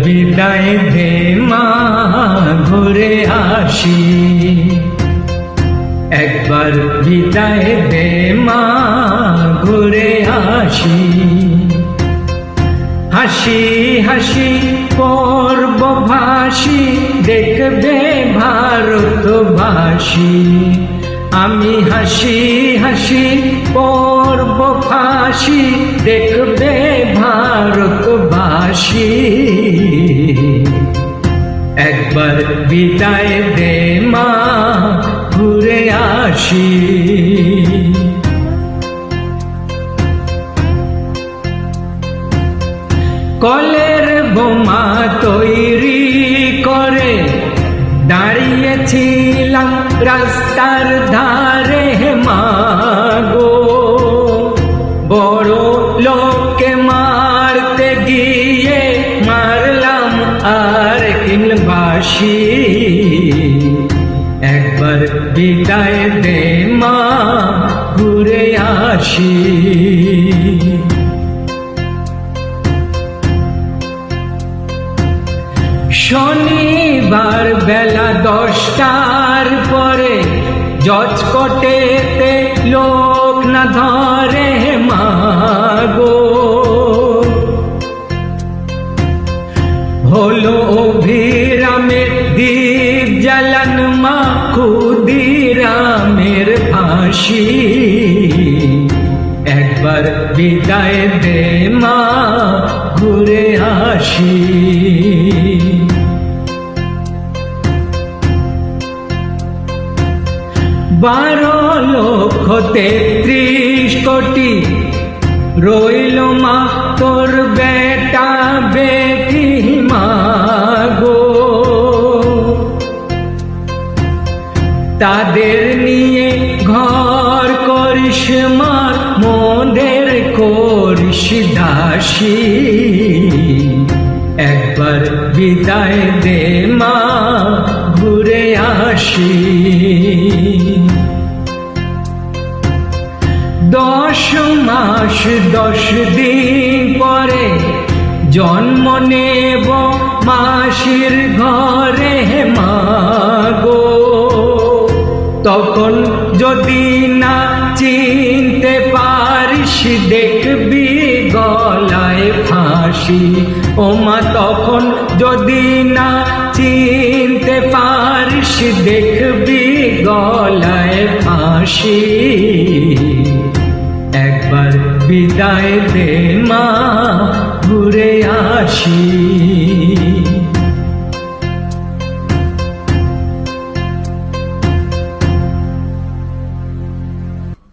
বিদায় দে মা ঘুরে আসি, একবার বিদায় দে মা ঘুরে আসি। হাসি হাসি করব ভাসি, দেখবে ভারতবাসী। আমি হাসি হাসি করব ফাঁসি, দেখবে ভারতবাসী। একবার বিদায় দে মা ঘুরে আসি। কলের বোমা তৈরি করে দাঁড়িয়েছিলাম রাস্তার ধারে মাগো, বড় লোককে মারতে গিয়ে মারলাম আর কিনবাসী। একবার বিদায় দে মা ঘুরে আসি। শনিবার বেলা 10টার পরে জজকোটেতে লোক না ধরে মাগো, হলো অভিরামের দীপ জ্বালান মা, ক্ষুদিরামের ফাঁসি। একবার বিদায় দে মা ঘুরে আসি। 12,33,000,000 রইল মা তোর বেটা বেটি মাগো, তাদের নিয়ে ঘর করিস মা, মোদের করিস দাসী। একবার বিদায় দে মা ঘুরে আসি। 10 মাস 10 দিন পরে জন্ম নেব মাসির ঘরে মাগো, তখন যদি না চিনতে পারিস দেখবি গলায় ফাঁসি। ও মা তখন যদি না চিনতে পারিস দেখবি গলায় ফাঁসি। একবার বিদায় দে মা ঘুরে আসি।